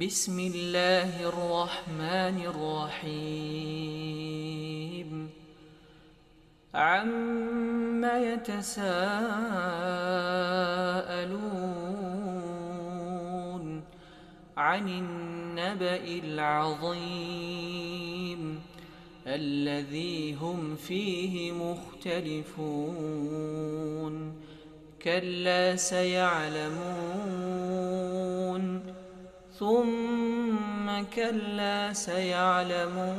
بسم الله الرحمن الرحيم عم يتساءلون عن النبأ العظيم الذي هم فيه مختلفون كلا سيعلمون ثم كلا سيعلمون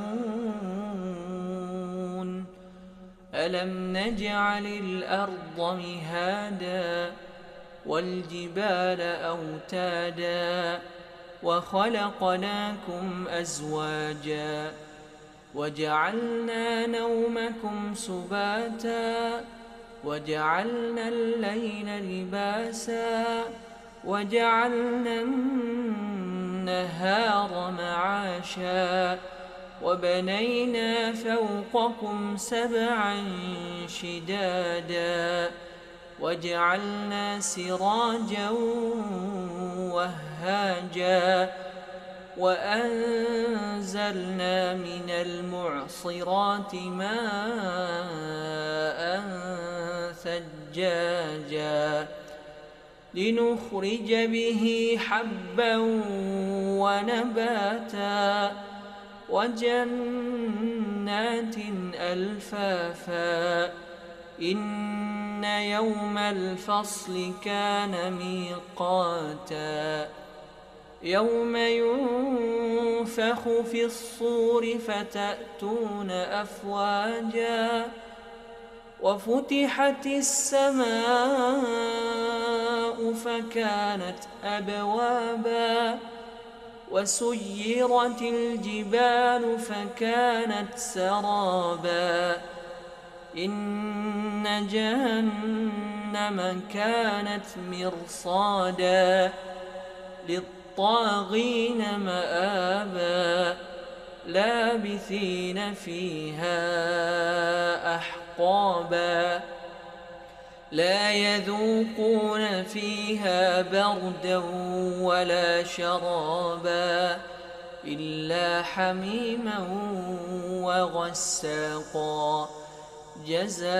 ألم نجعل الأرض مهادا والجبال أوتادا وخلقناكم أزواجا وجعلنا نومكم سباتا وجعلنا الليل لباسا وجعلنا النهار معاشا وبنينا فوقكم سبعا شدادا وجعلنا سراجا وهاجا وأنزلنا من المعصرات ماء ثجاجا لنخرج به حبا ونباتا وجنات ألفافا إن يوم الفصل كان ميقاتا يوم ينفخ في الصور فتأتون أفواجا وفتحت السماء فكانت أبوابا وسيرت الجبال فكانت سرابا إن جهنم كانت مرصادا للطاغين مآبا لابثين فيها أحقابا لا يذوقون فيها بردا ولا شرابا إلا حميما وغساقا جزاء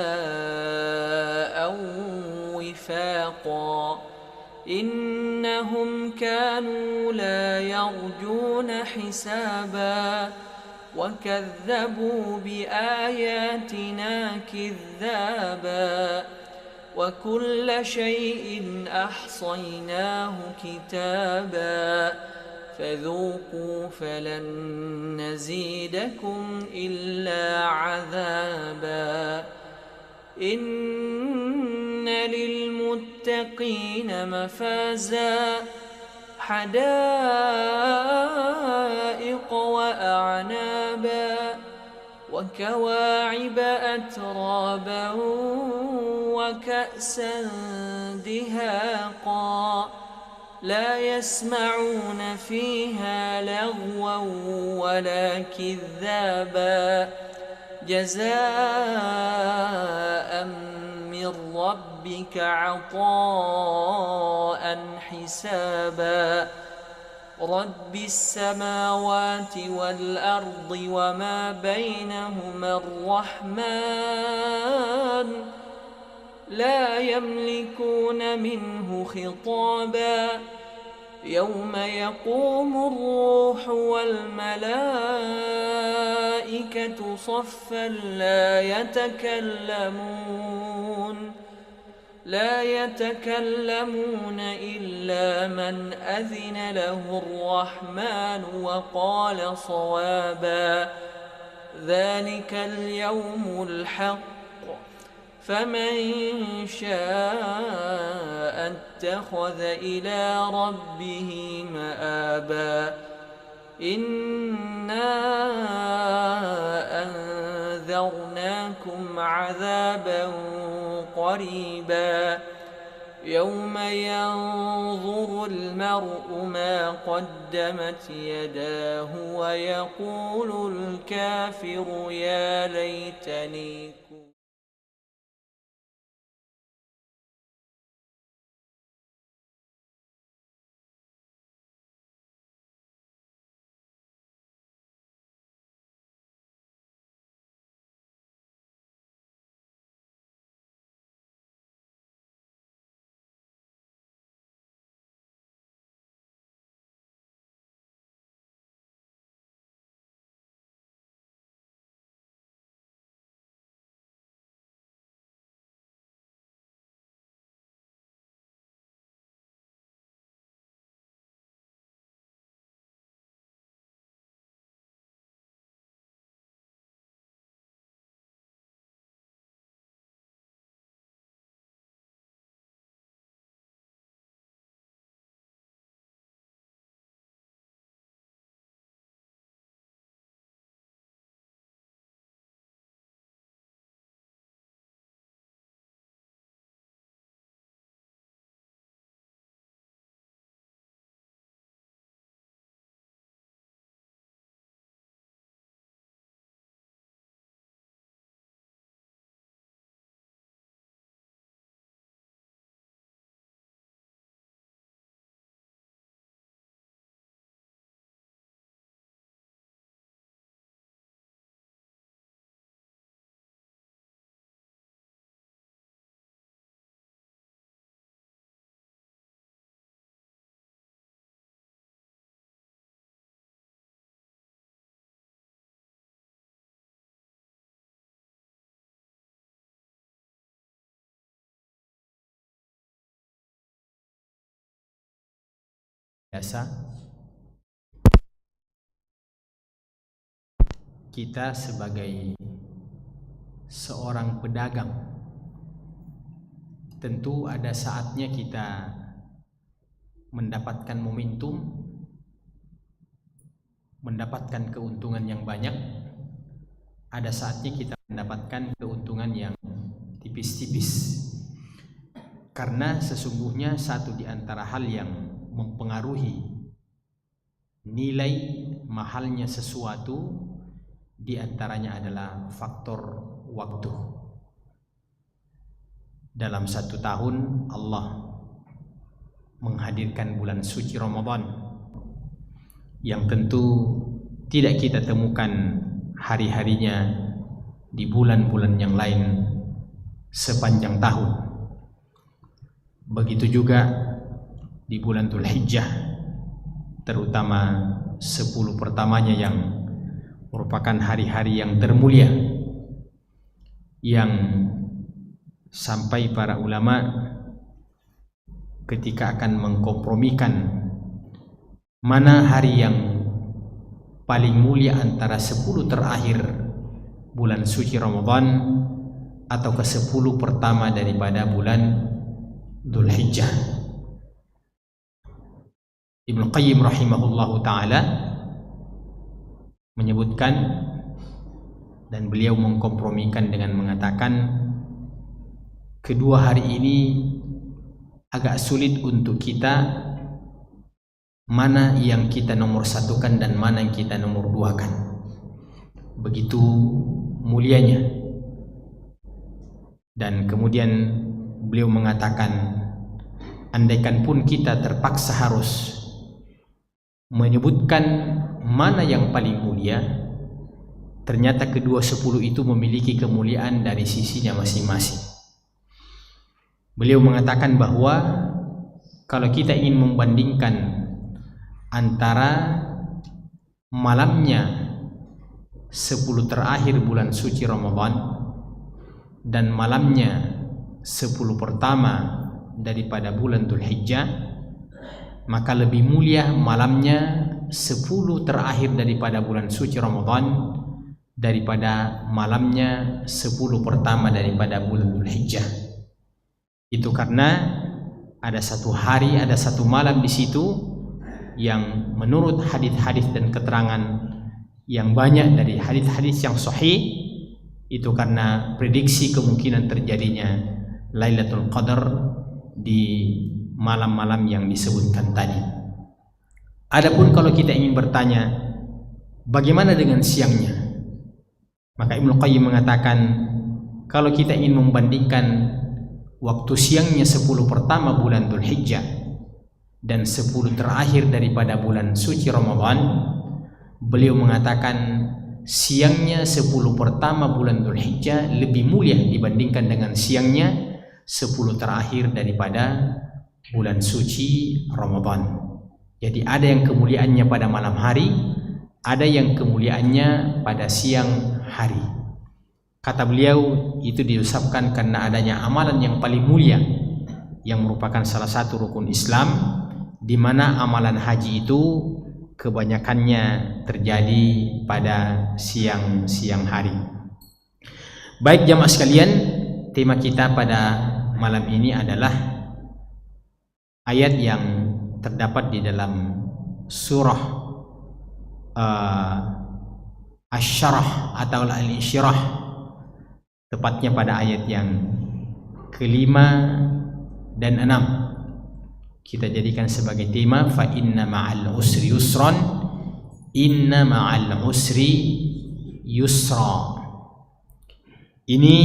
وفاقا إنهم كانوا لا يرجون حسابا وكذبوا بآياتنا كذابا وكل شيء أحصيناه كتابا فذوقوا فلن نزيدكم إلا عذابا إن للمتقين مفازا حدائق وأعنابا وكواعب أترابا وكأسا دهاقا لا يسمعون فيها لغوا ولا كذابا جزاء من ربك عطاء حسابا رب السماوات والأرض وما بينهما الرحمن لا يملكون منه خطابا يوم يقوم الروح والملائكة صفا لا يتكلمون إلا من أذن له الرحمن وقال صوابا ذلك اليوم الحق فمن شاء اتخذ إلى ربه مآبا إنا أنذرناكم عذابا قريبا يوم ينظر المرء ما قدمت يداه ويقول الكافر يا ليتني biasa kita sebagai seorang pedagang tentu ada saatnya kita mendapatkan momentum, mendapatkan keuntungan yang banyak. Ada saatnya kita mendapatkan keuntungan yang tipis-tipis. Karena sesungguhnya satu di antara hal yang mempengaruhi nilai mahalnya sesuatu di antaranya adalah faktor waktu. Dalam satu tahun Allah menghadirkan bulan suci Ramadan yang tentu tidak kita temukan hari-harinya di bulan-bulan yang lain sepanjang tahun. Begitu juga di bulan Dzulhijjah, terutama 10 pertamanya yang merupakan hari-hari yang termulia, yang sampai para ulama ketika akan mengkompromikan mana hari yang paling mulia antara 10 terakhir bulan suci Ramadan atau ke 10 pertama daripada bulan Dzulhijjah. Ibnu Qayyim rahimahullahu ta'ala menyebutkan dan beliau mengkompromikan dengan mengatakan kedua hari ini agak sulit untuk kita mana yang kita nomor satukan dan mana yang kita nomor duakan. Begitu mulianya. Dan kemudian beliau mengatakan, andaikan pun kita terpaksa harus menyebutkan mana yang paling mulia, ternyata kedua 10 itu memiliki kemuliaan dari sisinya masing-masing. Beliau mengatakan bahwa kalau kita ingin membandingkan antara malamnya 10 terakhir bulan suci Ramadan dan malamnya 10 pertama daripada bulan Dzulhijjah, maka lebih mulia malamnya 10 terakhir daripada bulan suci Ramadan daripada malamnya 10 pertama daripada bulan Dzulhijjah. Itu karena ada satu hari, ada satu malam di situ yang menurut hadis-hadis dan keterangan yang banyak dari hadis-hadis yang sahih, itu karena prediksi kemungkinan terjadinya Lailatul Qadar di malam-malam yang disebutkan tadi. Adapun kalau kita ingin bertanya bagaimana dengan siangnya, maka Ibnu Qayyim mengatakan kalau kita ingin membandingkan waktu siangnya 10 pertama bulan Dzulhijjah dan 10 terakhir daripada bulan suci Ramadan, beliau mengatakan siangnya 10 pertama bulan Dzulhijjah lebih mulia dibandingkan dengan siangnya 10 terakhir daripada bulan suci Ramadan. Jadi ada yang kemuliaannya pada malam hari, ada yang kemuliaannya pada siang hari. Kata beliau itu diusapkan karena adanya amalan yang paling mulia yang merupakan salah satu rukun Islam, di mana amalan haji itu kebanyakannya terjadi pada siang hari. Baik jamaah sekalian, tema kita pada malam ini adalah ayat yang terdapat di dalam surah Asy-Syarah atau Al-Insyirah, tepatnya pada ayat yang ke-5 dan 6. Kita jadikan sebagai tema fa inna ma'al usri yusran, inna ma'al usri yusra. Ini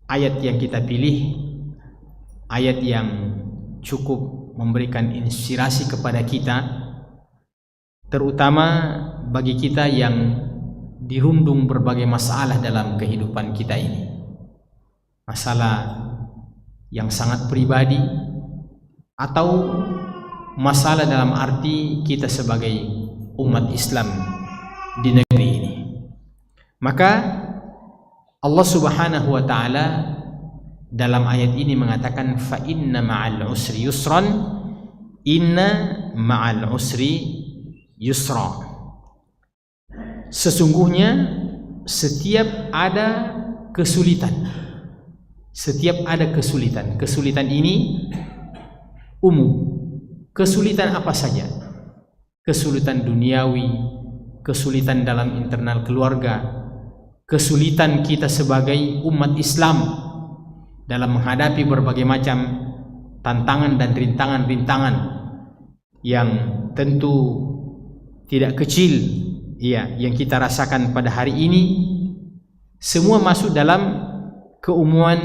ayat yang kita pilih, ayat yang cukup memberikan inspirasi kepada kita, terutama bagi kita yang dirundung berbagai masalah dalam kehidupan kita ini. Masalah yang sangat pribadi atau masalah dalam arti kita sebagai umat Islam di negeri ini. Maka Allah Subhanahu wa taala dalam ayat ini mengatakan fa inna ma'al usri yusran, Inna ma'al usri yusra. Sesungguhnya setiap ada kesulitan. Setiap ada kesulitan. Kesulitan ini umum. Kesulitan apa saja? Kesulitan duniawi, kesulitan dalam internal keluarga, kesulitan kita sebagai umat Islam dalam menghadapi berbagai macam tantangan dan rintangan-rintangan yang tentu tidak kecil, ya, yang kita rasakan pada hari ini, semua masuk dalam keumuman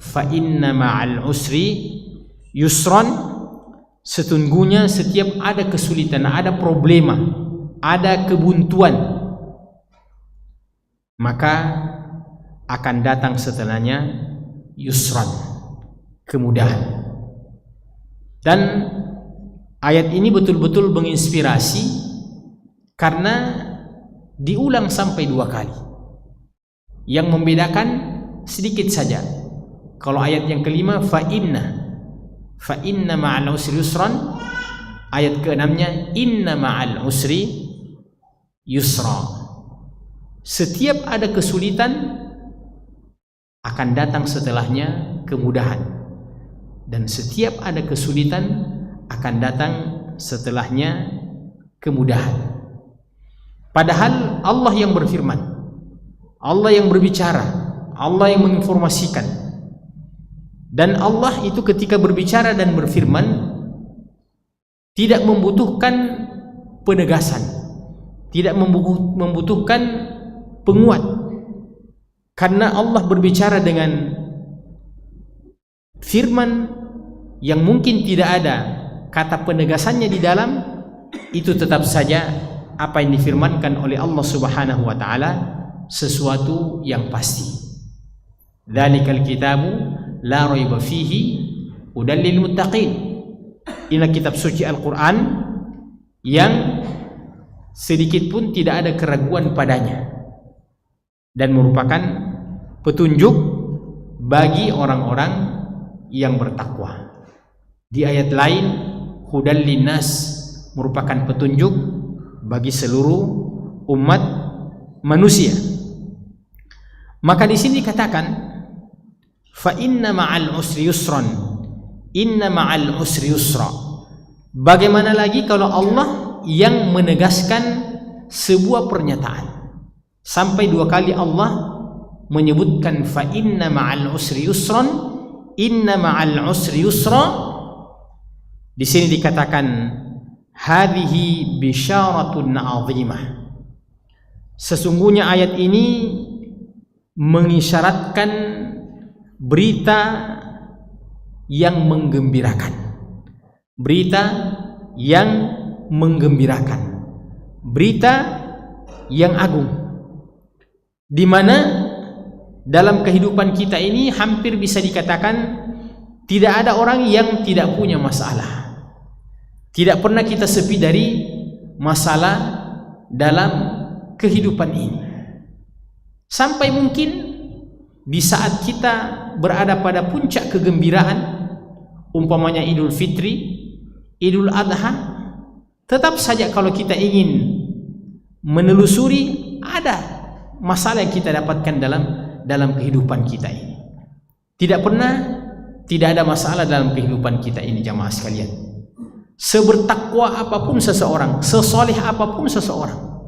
fa inna ma'al usri yusran. Sesungguhnya setiap ada kesulitan, ada problema, ada kebuntuan, maka akan datang setelahnya yusran, kemudahan. Dan ayat ini betul-betul menginspirasi karena diulang sampai 2 kali. Yang membedakan sedikit saja. Kalau ayat yang kelima fa inna ma'al usri yusran, ayat ke-6-nya inna ma'al usri yusra. Setiap ada kesulitan akan datang setelahnya kemudahan, dan setiap ada kesulitan akan datang setelahnya kemudahan. Padahal Allah yang berfirman, Allah yang berbicara, Allah yang menginformasikan. Dan Allah itu ketika berbicara dan berfirman tidak membutuhkan penegasan, tidak membutuhkan penguat, karena Allah berbicara dengan firman yang mungkin tidak ada kata penegasannya di dalam, itu tetap saja apa yang difirmankan oleh Allah Subhanahu wa taala sesuatu yang pasti. Dzalikal kitabu la raiba fihi hudal lil muttaqin. Inilah kitab suci Al-Quran yang sedikit pun tidak ada keraguan padanya dan merupakan petunjuk bagi orang-orang yang bertakwa. Di ayat lain hudal linnas merupakan petunjuk bagi seluruh umat manusia. Maka di sini dikatakan fa inna ma'al usri yusran, inna ma'al usri yusra. Bagaimana lagi kalau Allah yang menegaskan sebuah pernyataan sampai 2 kali Allah menyebutkan fa inna ma'al usri yusran, inna ma'al usri yusra. Di sini dikatakan hadhihi bisyaratun 'azimah. Sesungguhnya ayat ini mengisyaratkan berita yang menggembirakan, berita yang menggembirakan, berita yang agung, di mana dalam kehidupan kita ini hampir bisa dikatakan tidak ada orang yang tidak punya masalah. Tidak pernah kita sepi dari masalah dalam kehidupan ini. Sampai mungkin di saat kita berada pada puncak kegembiraan, umpamanya Idul Fitri, Idul Adha, tetap saja kalau kita ingin menelusuri ada masalah yang kita dapatkan dalam kehidupan kita ini. Tidak pernah tidak ada masalah dalam kehidupan kita ini, jamaah sekalian. Sebertakwa apapun seseorang, sesoleh apapun seseorang,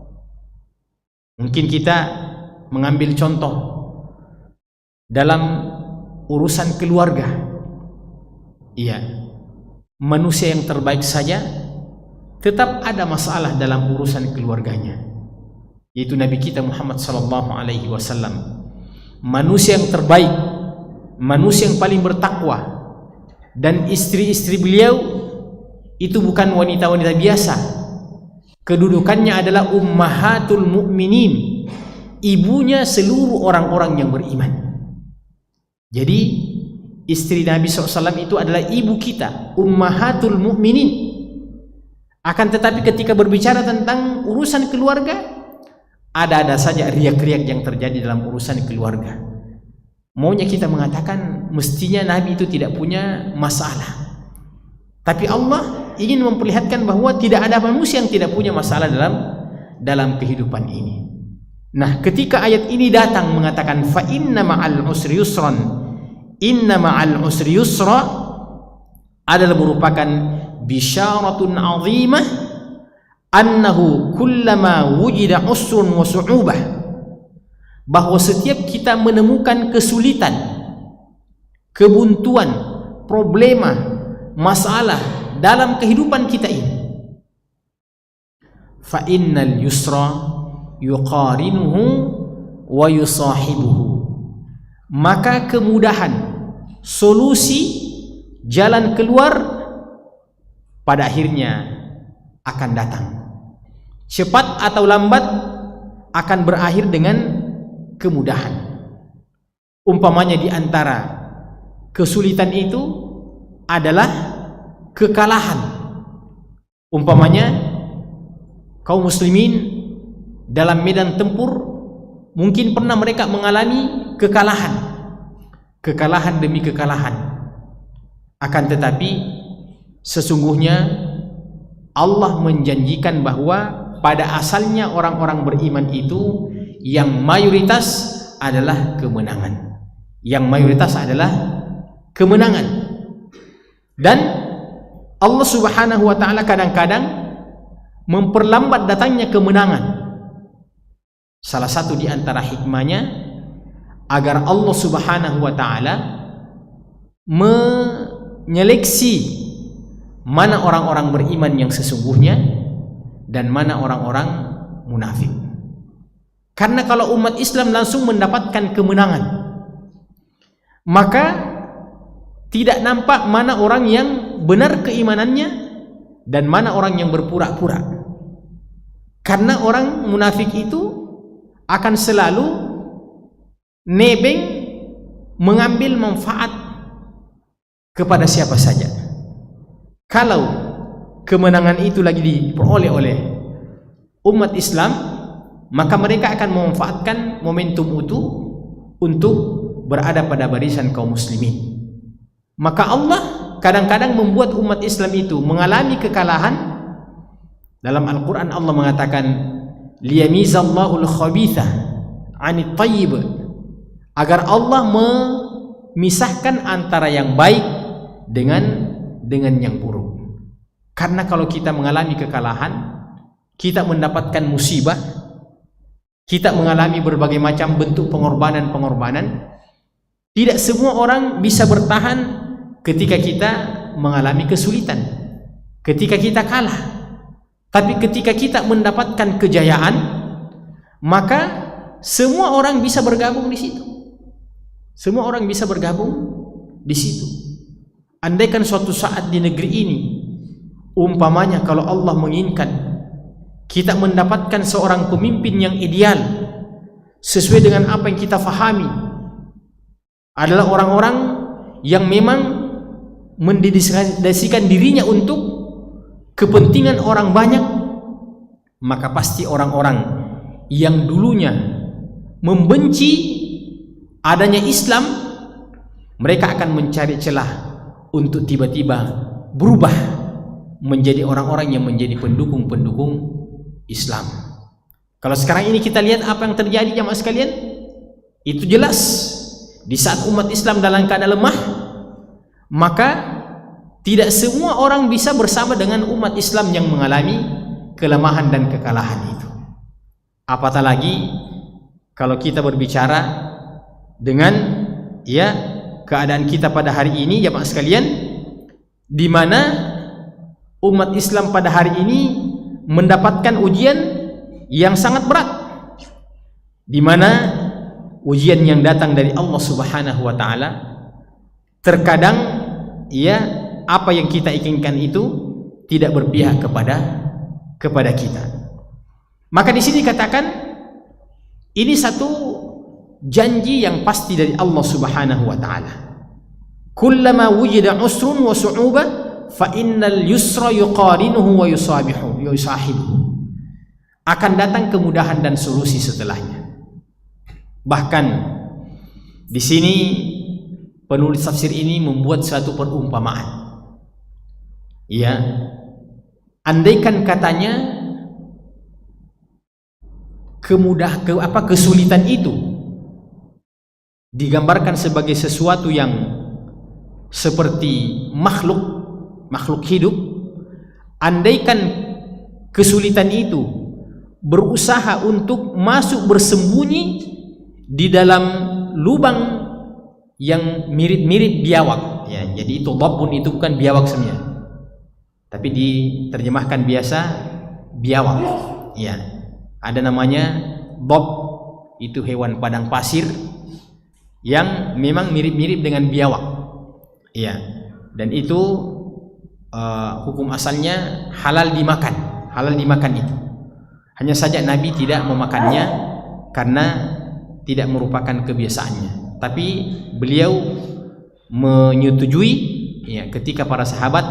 mungkin kita mengambil contoh dalam urusan keluarga. Iya, manusia yang terbaik saja tetap ada masalah dalam urusan keluarganya, yaitu Nabi kita Muhammad sallallahu alaihi wasallam. Manusia yang terbaik, manusia yang paling bertakwa, dan istri-istri beliau itu bukan wanita-wanita biasa. Kedudukannya adalah ummahatul mukminin, ibunya seluruh orang-orang yang beriman. Jadi istri Nabi SAW itu adalah ibu kita, ummahatul mukminin. Akan tetapi ketika berbicara tentang urusan keluarga, ada saja riak-riak yang terjadi dalam urusan keluarga. Maunya kita mengatakan mestinya Nabi itu tidak punya masalah, tapi Allah ingin memperlihatkan bahwa tidak ada manusia yang tidak punya masalah dalam kehidupan ini. Nah, ketika ayat ini datang mengatakan fa inna ma'al usri yusran, inna ma'al usri yusra, adalah merupakan bisyaratun 'azimah annahu kullama wujida usrun wa su'ubah, bahwa setiap kita menemukan kesulitan, kebuntuan, problema, masalah dalam kehidupan kita ini, fa innal yusra yuqarinuhu wa yusahibuhu, maka kemudahan, solusi, jalan keluar pada akhirnya akan datang. Cepat atau lambat akan berakhir dengan kemudahan. Umpamanya di antara kesulitan itu adalah kekalahan. Umpamanya kaum muslimin dalam medan tempur mungkin pernah mereka mengalami kekalahan, kekalahan demi kekalahan. Akan tetapi sesungguhnya Allah menjanjikan bahwa pada asalnya orang-orang beriman itu yang mayoritas adalah kemenangan. Yang mayoritas adalah kemenangan. Dan Allah Subhanahu wa taala kadang-kadang memperlambat datangnya kemenangan. Salah satu di antara hikmahnya agar Allah Subhanahu wa taala menyeleksi mana orang-orang beriman yang sesungguhnya dan mana orang-orang munafik. Karena kalau umat Islam langsung mendapatkan kemenangan, maka tidak nampak mana orang yang benar keimanannya dan mana orang yang berpura-pura. Karena orang munafik itu akan selalu nebeng mengambil manfaat kepada siapa saja. Kalau kemenangan itu lagi diperoleh oleh umat Islam, maka mereka akan memanfaatkan momentum itu untuk berada pada barisan kaum muslimin. Maka Allah kadang-kadang membuat umat Islam itu mengalami kekalahan. Dalam Al-Quran Allah mengatakan liyamizallahu al-khabitha 'anit thayyib, agar Allah memisahkan antara yang baik dengan yang buruk. Karena kalau kita mengalami kekalahan, kita mendapatkan musibah, kita mengalami berbagai macam bentuk pengorbanan, tidak semua orang bisa bertahan ketika kita mengalami kesulitan, ketika kita kalah. Tapi ketika kita mendapatkan kejayaan, maka semua orang bisa bergabung di situ. Semua orang bisa bergabung di situ. Andaikan suatu saat di negeri ini, umpamanya kalau Allah menginginkan kita mendapatkan seorang pemimpin yang ideal sesuai dengan apa yang kita fahami, adalah orang-orang yang memang mendedikasikan dirinya untuk kepentingan orang banyak, maka pasti orang-orang yang dulunya membenci adanya Islam, mereka akan mencari celah untuk tiba-tiba berubah menjadi orang-orang yang menjadi pendukung-pendukung Islam. Kalau sekarang ini kita lihat apa yang terjadi jamaah sekalian, itu jelas di saat umat Islam dalam keadaan lemah, maka tidak semua orang bisa bersama dengan umat Islam yang mengalami kelemahan dan kekalahan itu. Apatah lagi kalau kita berbicara dengan keadaan kita pada hari ini jamaah sekalian, di mana umat Islam pada hari ini mendapatkan ujian yang sangat berat, di mana ujian yang datang dari Allah Subhanahu wa taala terkadang apa yang kita inginkan itu tidak berpihak kepada kita. Maka di sini katakan ini satu janji yang pasti dari Allah Subhanahu wa taala. Kullama wujida usrun wa su'ubah fa innal yusra yuqarinuhu wa yusahibuhu. Akan datang kemudahan dan solusi setelahnya. Bahkan di sini penulis tafsir ini membuat suatu perumpamaan. andaikan katanya kesulitan itu digambarkan sebagai sesuatu yang seperti makhluk hidup, andaikan kesulitan itu berusaha untuk masuk bersembunyi di dalam lubang yang mirip-mirip biawak, ya, jadi itu dhabbun, itu bukan biawak sebenarnya, tapi diterjemahkan biasa biawak, ya. Ada namanya dhabb, itu hewan padang pasir yang memang mirip-mirip dengan biawak, ya. Dan itu hukum asalnya halal dimakan itu. Hanya saja Nabi tidak memakannya karena tidak merupakan kebiasaannya. Tapi beliau menyetujui, ya, ketika para sahabat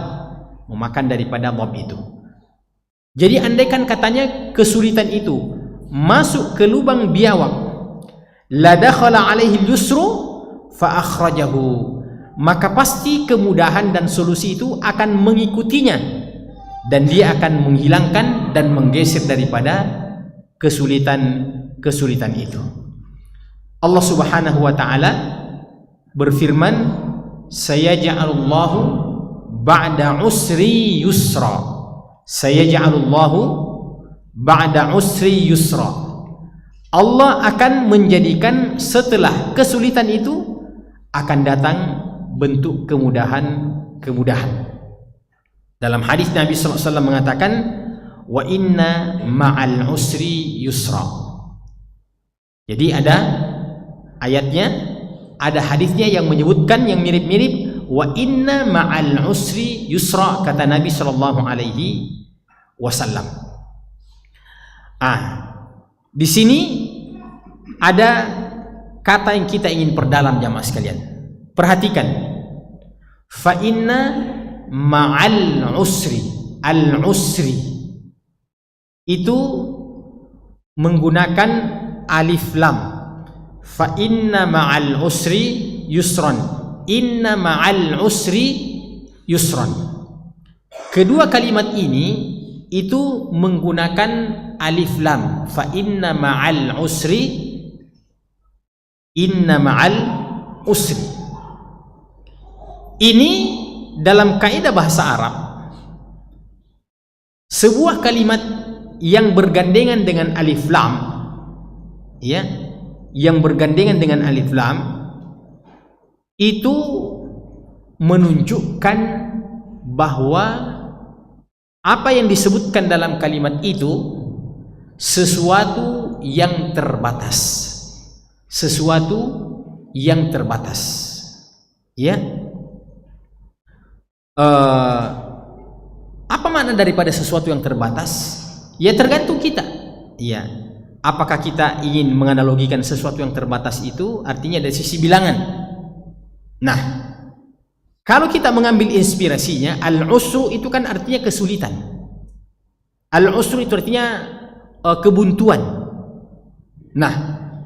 memakan daripada dhabb itu. Jadi andaikan katanya kesulitan itu masuk ke lubang biawak, la dakhala alaihi al-yusru fa akhrajahu, maka pasti kemudahan dan solusi itu akan mengikutinya dan dia akan menghilangkan dan menggeser daripada kesulitan itu. Allah Subhanahu wa taala berfirman, sayaj'alullahu ba'da usri yusra, sayaj'alullahu ba'da usri yusra, Allah akan menjadikan setelah kesulitan itu akan datang bentuk kemudahan. Dalam hadis Nabi sallallahu alaihi wasallam mengatakan, wa inna ma'al usri yusra. Jadi ada ayatnya, ada hadisnya yang menyebutkan yang mirip-mirip, wa inna ma'al usri yusra, kata Nabi sallallahu alaihi wasallam. Di sini ada kata yang kita ingin perdalam jamaah sekalian. Perhatikan, fa inna ma'al usri, al-usri itu menggunakan alif lam. Fa inna ma'al usri yusran, inna ma'al usri yusran. Kedua kalimat ini itu menggunakan alif lam. Fa inna ma'al usri, inna ma'al usri. Ini dalam kaidah bahasa Arab, sebuah kalimat yang bergandengan dengan alif lam, ya, yang bergandengan dengan alif lam itu menunjukkan bahwa apa yang disebutkan dalam kalimat itu sesuatu yang terbatas, sesuatu yang terbatas, ya. Apa makna daripada sesuatu yang terbatas? Ya tergantung kita, ya. Apakah kita ingin menganalogikan sesuatu yang terbatas itu artinya dari sisi bilangan? Nah, kalau kita mengambil inspirasinya, al-usru itu kan artinya kesulitan. Al-usru itu artinya kebuntuan. Nah,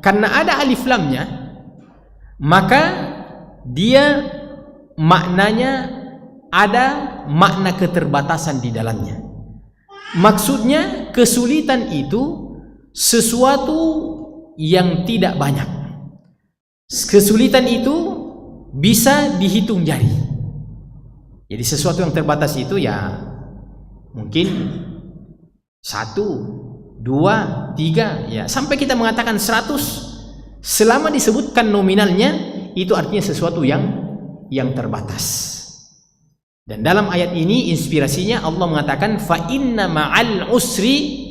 karena ada alif lamnya, maka dia maknanya ada makna keterbatasan di dalamnya. Maksudnya kesulitan itu sesuatu yang tidak banyak. Kesulitan itu bisa dihitung jari. Jadi sesuatu yang terbatas itu ya mungkin 1, 2, 3, ya sampai kita mengatakan 100. Selama disebutkan nominalnya, itu artinya sesuatu yang terbatas. Dan dalam ayat ini inspirasinya Allah mengatakan fa inna ma'al usri,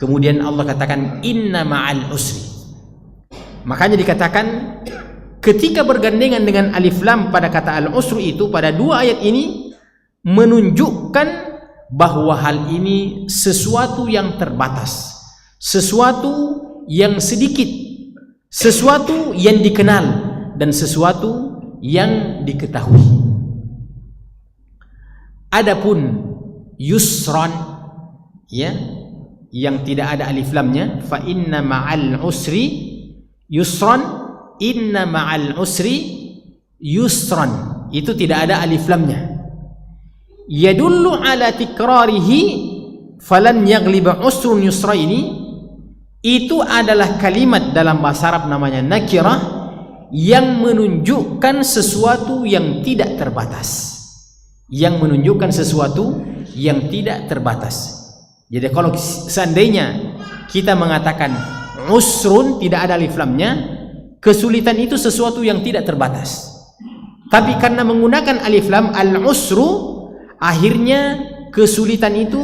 kemudian Allah katakan inna ma'al usri. Makanya dikatakan ketika bergandengan dengan alif lam pada kata al-usru itu, pada dua ayat ini menunjukkan bahwa hal ini sesuatu yang terbatas, sesuatu yang sedikit, sesuatu yang dikenal, dan sesuatu yang diketahui. Adapun yusran, ya, yang tidak ada alif lamnya, fa inna ma'al usri yusran, inna ma'al usri yusran, itu tidak ada alif lamnya. yadullu ala tikrarihi falan yaghliba usrun yusraini, itu adalah kalimat dalam bahasa Arab namanya nakirah yang menunjukkan sesuatu yang tidak terbatas. Yang menunjukkan sesuatu yang tidak terbatas. Jadi kalau seandainya kita mengatakan usrun tidak ada alif lamnya, kesulitan itu sesuatu yang tidak terbatas. Tapi karena menggunakan alif lam al-usru, akhirnya kesulitan itu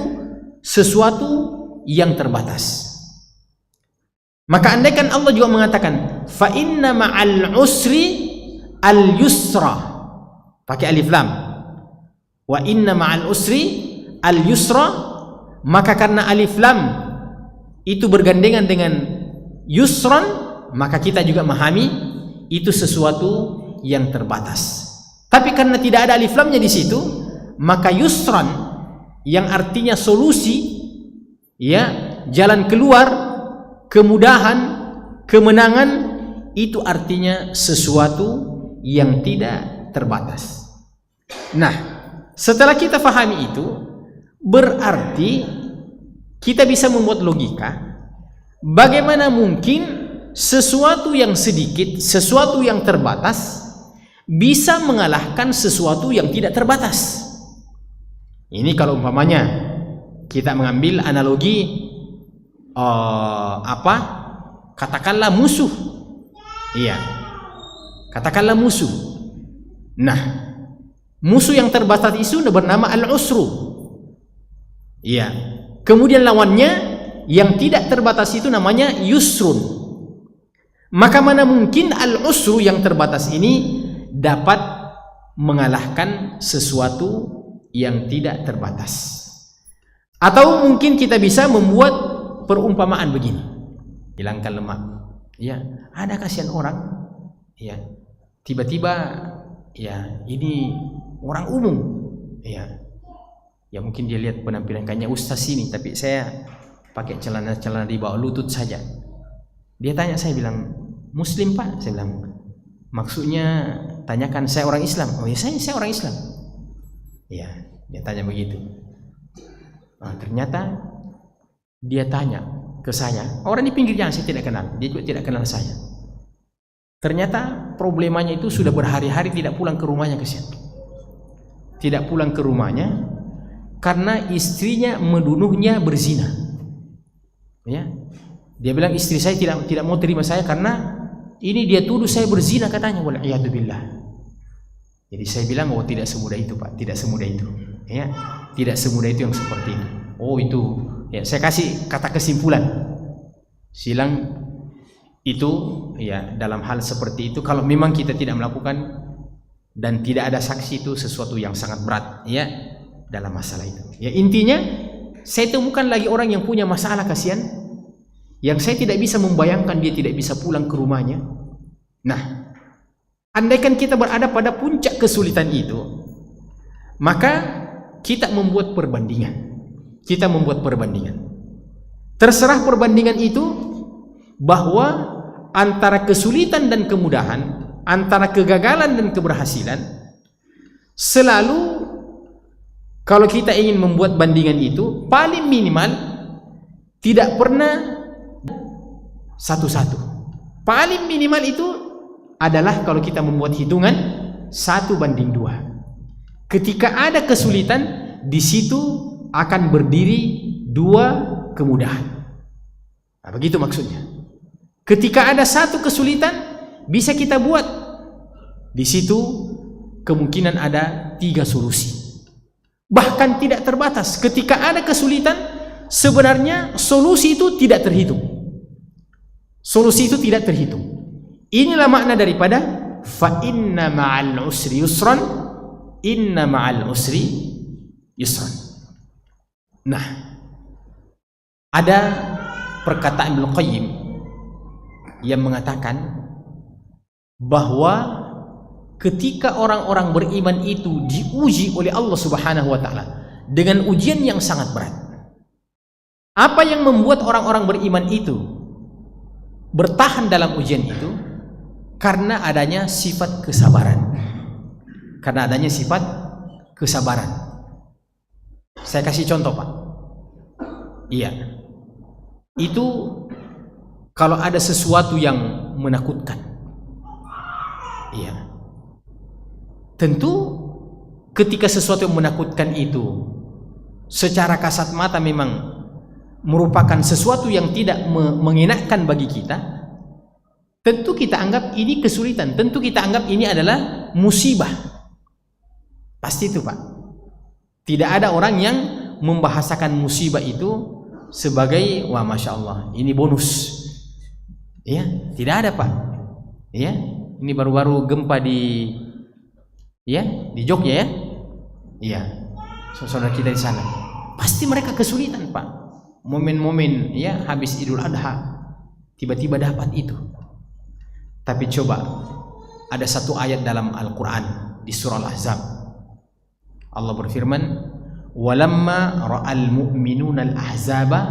sesuatu yang terbatas. Maka andaikan Allah juga mengatakan fa inna ma'al usri al-yusra, pakai alif lam, wa inna ma'al usri al-yusra, maka karena alif lam itu bergandengan dengan yusran, maka kita juga memahami itu sesuatu yang terbatas. Tapi karena tidak ada alif lamnya di situ, maka yusran yang artinya solusi, ya, jalan keluar, kemudahan, kemenangan, itu artinya sesuatu yang tidak terbatas. Nah, setelah kita fahami itu, berarti kita bisa membuat logika. Bagaimana mungkin sesuatu yang sedikit, sesuatu yang terbatas bisa mengalahkan sesuatu yang tidak terbatas? Ini kalau umpamanya kita mengambil analogi katakanlah musuh. Iya. Katakanlah musuh. Nah, musuh yang terbatas itu bernama al-usru. Iya. Kemudian lawannya yang tidak terbatas itu namanya yusrun. Maka mana mungkin al-usru yang terbatas ini dapat mengalahkan sesuatu yang tidak terbatas? Atau mungkin kita bisa membuat perumpamaan begini, hilangkan lemak. Ya, ada kasihan orang, ya, tiba-tiba, ya, ini orang umum, ya, ya mungkin dia lihat penampilan kayaknya ustaz ini, tapi saya pakai celana di bawah lutut saja. Dia tanya, saya bilang muslim pak, saya bilang maksudnya tanyakan saya orang Islam. Oh ya, saya orang Islam. Ya, dia tanya begitu. Nah, ternyata dia tanya ke saya, orang di pinggir jalan saya tidak kenal, dia juga tidak kenal saya. Ternyata problemanya itu sudah berhari-hari tidak pulang ke rumahnya, kesian. Tidak pulang ke rumahnya karena istrinya menuduhnya berzina. Ya, dia bilang istri saya tidak mau terima saya karena ini dia tuduh saya berzina katanya. Wal'iyadzubillah. Jadi saya bilang, oh tidak semudah itu pak, tidak semudah itu, ya, tidak semudah itu yang seperti itu. Oh itu, ya saya kasih kata kesimpulan. Silang itu, ya, dalam hal seperti itu kalau memang kita tidak melakukan dan tidak ada saksi, itu sesuatu yang sangat berat, ya, dalam masalah itu. Ya intinya, saya temukan lagi orang yang punya masalah, kasihan, yang saya tidak bisa membayangkan dia tidak bisa pulang ke rumahnya. Nah, andaikan kita berada pada puncak kesulitan itu, maka kita membuat perbandingan. Kita membuat perbandingan. Terserah perbandingan itu bahwa antara kesulitan dan kemudahan, antara kegagalan dan keberhasilan, selalu kalau kita ingin membuat bandingan itu, paling minimal tidak pernah satu-satu. Paling minimal itu adalah kalau kita membuat hitungan 1:2. Ketika ada kesulitan, di situ akan berdiri 2 kemudahan. Nah, begitu maksudnya. Ketika ada 1 kesulitan, bisa kita buat di situ kemungkinan ada 3 solusi. Bahkan tidak terbatas. Ketika ada kesulitan, sebenarnya solusi itu tidak terhitung. Solusi itu tidak terhitung. Inilah makna daripada fa inna ma'al usri yusran, inna ma'al usri yusran. Nah, ada perkataan Ibnu Qayyim yang mengatakan bahwa ketika orang-orang beriman itu diuji oleh Allah Subhanahu wa taala dengan ujian yang sangat berat, apa yang membuat orang-orang beriman itu bertahan dalam ujian itu? Karena adanya sifat kesabaran. Karena adanya sifat kesabaran. Saya kasih contoh, Pak. Iya. Itu kalau ada sesuatu yang menakutkan. Iya. Tentu ketika sesuatu yang menakutkan itu secara kasat mata memang merupakan sesuatu yang tidak mengenakan bagi kita, tentu kita anggap ini kesulitan, tentu kita anggap ini adalah musibah. Pasti itu, Pak. Tidak ada orang yang membahasakan musibah itu sebagai wah masya Allah ini bonus. Ya, tidak ada, Pak. Ya, ini baru-baru gempa di Jogja ya. Iya. Saudara kita di sana. Pasti mereka kesulitan, Pak. Momen-momen ya habis Idul Adha tiba-tiba dapat itu. Tapi coba ada satu ayat dalam Al-Qur'an di surah Al-Ahzab. Allah berfirman, "Walamma ra'al mu'minuna al-ahzaba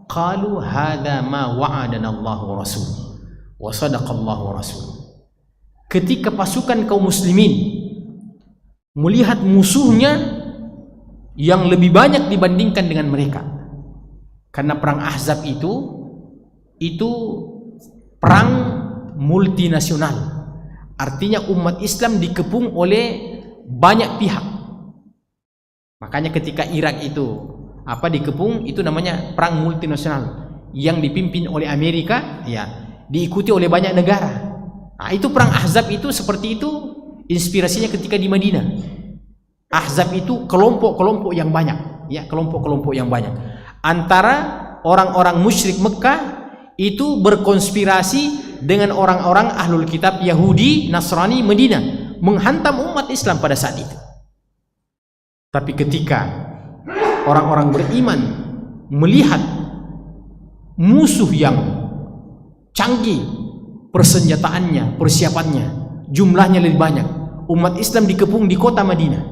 qalu hadza ma wa'adana Allah wa rasuluhu wa sadaqallahu wa rasuluhu." Ketika pasukan kaum muslimin melihat musuhnya yang lebih banyak dibandingkan dengan mereka, karena perang Ahzab itu perang multinasional, artinya umat Islam dikepung oleh banyak pihak. Makanya ketika Irak itu dikepung, itu namanya perang multinasional yang dipimpin oleh Amerika, ya, diikuti oleh banyak negara. Nah, itu perang Ahzab itu seperti itu inspirasinya ketika di Madinah. Ahzab itu kelompok-kelompok yang banyak, ya, kelompok-kelompok yang banyak. Antara orang-orang musyrik Mekah itu berkonspirasi dengan orang-orang ahlul kitab Yahudi, Nasrani Madinah menghantam umat Islam pada saat itu. Tapi ketika orang-orang beriman melihat musuh yang canggih persenjataannya, persiapannya, jumlahnya lebih banyak, umat Islam dikepung di kota Madinah,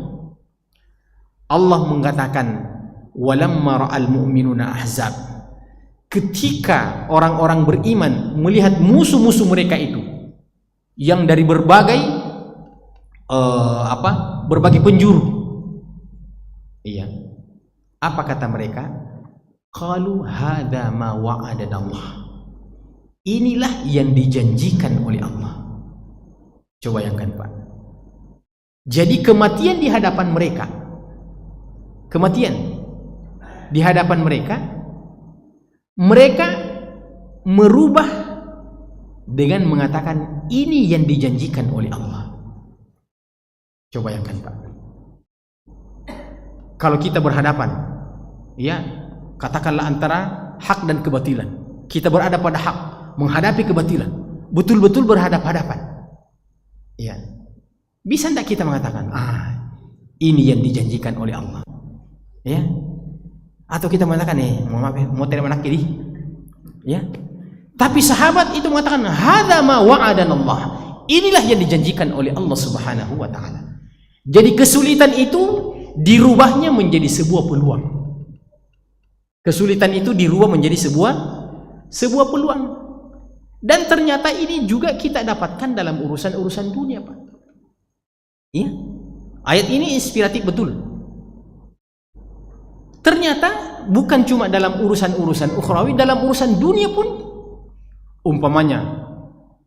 Allah mengatakan walamma ra'al mu'minuna ahzab, ketika orang-orang beriman melihat musuh-musuh mereka itu yang dari berbagai penjuru, iya, apa kata mereka? Qalu hadza ma wa'adana Allah, inilah yang dijanjikan oleh Allah. Coba bayangkan, Pak. Jadi kematian di hadapan mereka, mereka merubah dengan mengatakan ini yang dijanjikan oleh Allah. Coba bayangkan, Pak. Kalau kita berhadapan, ya, katakanlah antara hak dan kebatilan, kita berada pada hak, menghadapi kebatilan, betul-betul berhadap-hadapan, ya, bisa tidak kita mengatakan ini yang dijanjikan oleh Allah, ya? Atau kita mengatakan mau terima nakiri, ya? Tapi sahabat itu mengatakan hadza ma wa'adana Allah, inilah yang dijanjikan oleh Allah Subhanahu wa taala. Jadi kesulitan itu dirubahnya menjadi sebuah peluang. Kesulitan itu dirubah menjadi sebuah peluang. Dan ternyata ini juga kita dapatkan dalam urusan-urusan dunia, Pak. Ya. Ayat ini inspiratif betul. Ternyata bukan cuma dalam urusan-urusan ukhrawi, dalam urusan dunia pun, umpamanya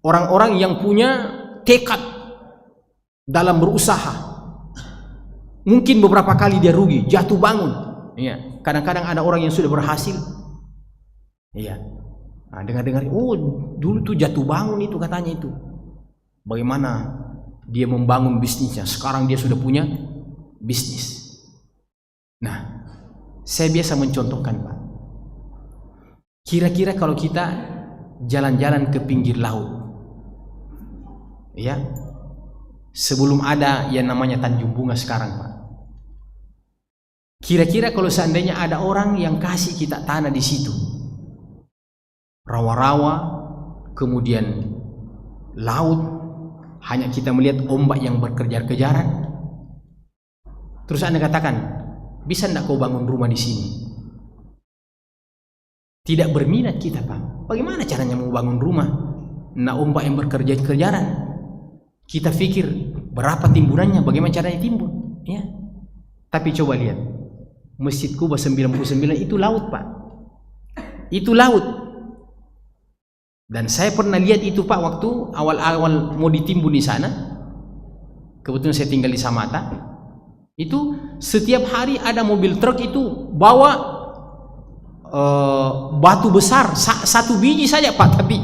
orang-orang yang punya tekad dalam berusaha, mungkin beberapa kali dia rugi, jatuh bangun, ya. Kadang-kadang ada orang yang sudah berhasil, ya, dengar-dengar, dulu tuh jatuh bangun itu katanya itu, bagaimana dia membangun bisnisnya, sekarang dia sudah punya bisnis. Nah, saya biasa mencontohkan, Pak, kira-kira kalau kita jalan-jalan ke pinggir laut, ya, sebelum ada yang namanya Tanjung Bunga sekarang, Pak, kira-kira kalau seandainya ada orang yang kasih kita tanah di situ, rawa-rawa, kemudian laut, hanya kita melihat ombak yang berkejar-kejaran, terus Anda katakan, bisa enggak kau bangun rumah di sini? Tidak berminat kita, Pak. Bagaimana caranya mau bangun rumah? Nah, ombak yang berkejar-kejaran. Kita pikir berapa timbunannya, bagaimana caranya timbun, ya. Tapi coba lihat, Masjid Kuba 99 itu laut, Pak. Itu laut. Dan saya pernah lihat itu, Pak, waktu awal-awal mau ditimbun di sana. Kebetulan saya tinggal di Samata. Itu setiap hari ada mobil truk itu bawa batu besar, satu biji saja, Pak, tapi